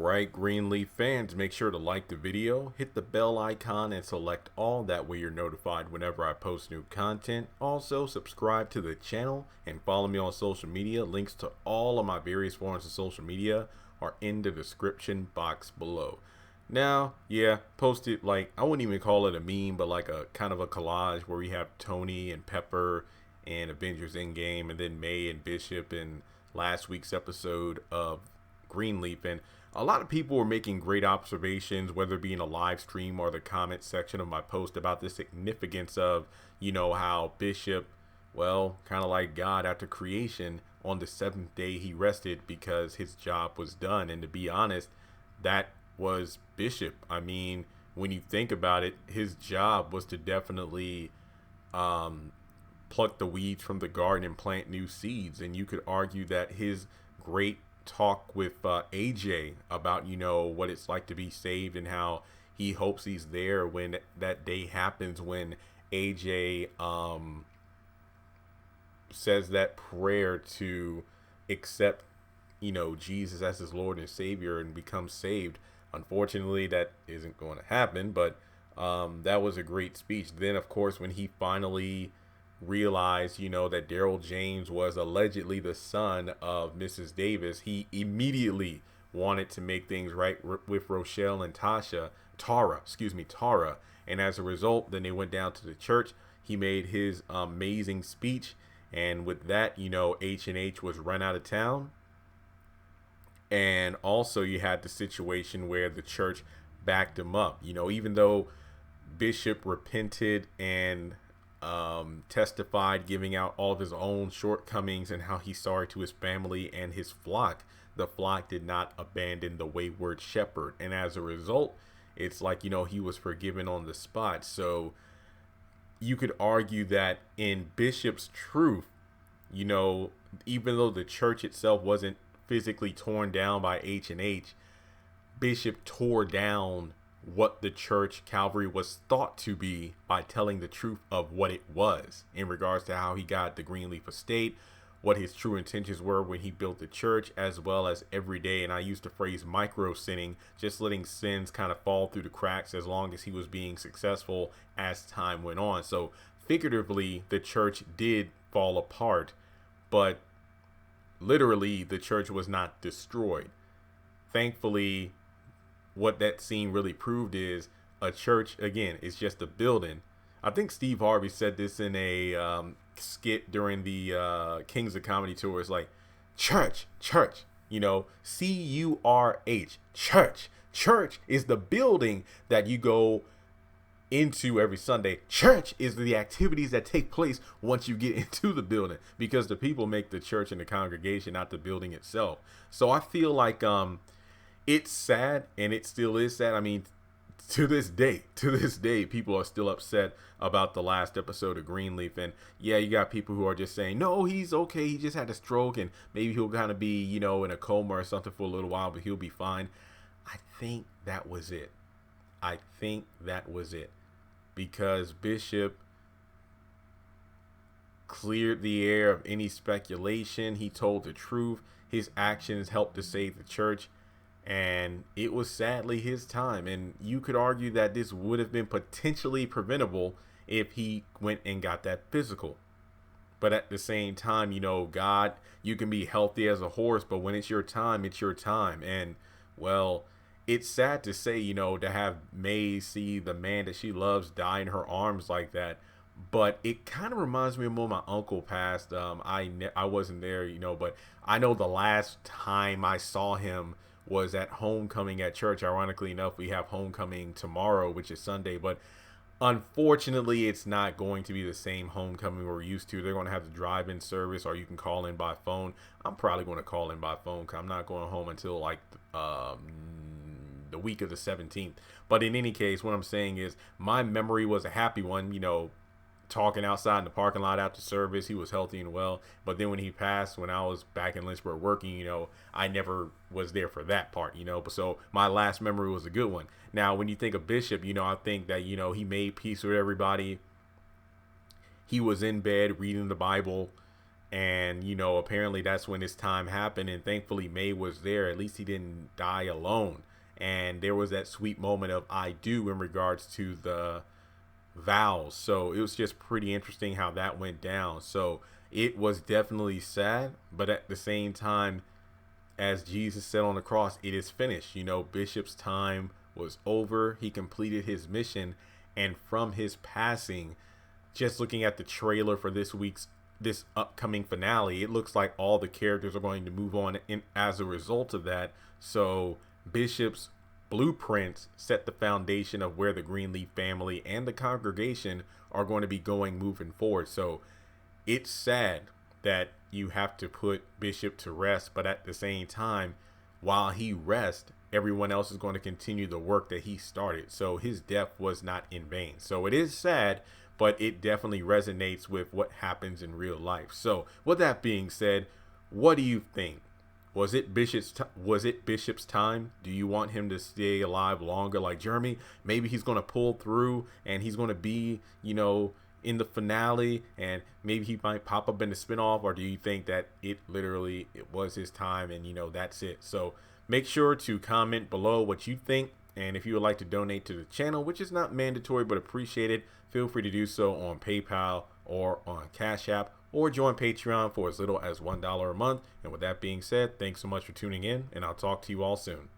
Alright, Greenleaf fans, make sure to like the video, hit the bell icon, and select all. That way you're notified whenever I post new content. Also, subscribe to the channel and follow me on social media. Links to all of my various forms of social media are in the description box below. Now, yeah, posted, like, I wouldn't even call it a meme, but like a kind of a collage where we have Tony and Pepper and Avengers Endgame, and then May and Bishop in last week's episode of Greenleaf. And a lot of people were making great observations, whether it be in a live stream or the comment section of my post, about the significance of, how Bishop, well, kind of like God after creation, on the seventh day he rested because his job was done. And to be honest, that was Bishop. I mean, when you think about it, his job was to definitely pluck the weeds from the garden and plant new seeds. And you could argue that his great talk with AJ about what it's like to be saved, and how he hopes he's there when that day happens, when AJ says that prayer to accept Jesus as his Lord and Savior and become saved. Unfortunately, that isn't going to happen, but that was a great speech. Then of course, when he finally realized that Daryl James was allegedly the son of Mrs. Davis, he immediately wanted to make things right with Rochelle and Tara. And as a result, then they went down to the church. He made his amazing speech, and with that, H&H was run out of town. And also you had the situation where the church backed him up. Even though Bishop repented and testified, giving out all of his own shortcomings and how he's sorry to his family and his flock, the flock did not abandon the wayward shepherd. And as a result, it's like, he was forgiven on the spot. So you could argue that in Bishop's truth, even though the church itself wasn't physically torn down by H&H, Bishop tore down what the church Calvary was thought to be by telling the truth of what it was, in regards to how he got the Greenleaf estate, what his true intentions were when he built the church, as well as every day. And I used the phrase micro sinning, just letting sins kind of fall through the cracks as long as he was being successful as time went on. So figuratively, the church did fall apart, but literally the church was not destroyed. Thankfully, what that scene really proved is a church, again, is just a building. I think Steve Harvey said this in a skit during the Kings of Comedy tour. It's like, church, CURH, church is the building that you go into every Sunday. Church is the activities that take place once you get into the building, because the people make the church and the congregation, not the building itself. So I feel like it's sad, and it still is sad. I mean, to this day, people are still upset about the last episode of Greenleaf. And yeah, you got people who are just saying, no, he's okay, he just had a stroke, and maybe he'll kind of be, in a coma or something for a little while, but he'll be fine. I think that was it. Because Bishop cleared the air of any speculation. He told the truth. His actions helped to save the church. And it was sadly his time. And you could argue that this would have been potentially preventable if he went and got that physical. But at the same time, God, you can be healthy as a horse, but when it's your time, it's your time. And, well, it's sad to say, to have May see the man that she loves die in her arms like that. But it kind of reminds me of when my uncle passed. I wasn't there, but I know the last time I saw him was at homecoming at church. Ironically enough, we have homecoming tomorrow, which is Sunday, but unfortunately it's not going to be the same homecoming we're used to. They're going to have the drive-in service, or you can call in by phone. I'm probably going to call in by phone because I'm not going home until like the week of the 17th. But in any case, what I'm saying is my memory was a happy one, talking outside in the parking lot after service. He was healthy and well. But then when he passed, when I was back in Lynchburg working, I never was there for that part, But so my last memory was a good one. Now, when you think of Bishop, I think that, he made peace with everybody. He was in bed reading the Bible, And, you know, apparently that's when his time happened. And thankfully, May was there. At least he didn't die alone. And there was that sweet moment of I do in regards to the vows. So it was just pretty interesting how that went down. So it was definitely sad. But at the same time, as Jesus said on the cross, it is finished. You know, Bishop's time was over. He completed his mission. And from his passing, just looking at the trailer for this upcoming finale, it looks like all the characters are going to move on as a result of that. So Bishop's blueprints set the foundation of where the Greenleaf family and the congregation are going to be going moving forward. So it's sad that you have to put Bishop to rest, but at the same time, while he rests, everyone else is going to continue the work that he started. So his death was not in vain. So it is sad, but it definitely resonates with what happens in real life. So with that being said, what do you think? Was it Bishop's time? Do you want him to stay alive longer like Jeremy? Maybe he's going to pull through and he's going to be, you know, in the finale, and maybe he might pop up in the spinoff? Or do you think that it was his time and, you know, that's it? So make sure to comment below what you think. And if you would like to donate to the channel, which is not mandatory but appreciated, feel free to do so on PayPal or on Cash App, or join Patreon for as little as $1 a month. And with that being said, thanks so much for tuning in, and I'll talk to you all soon.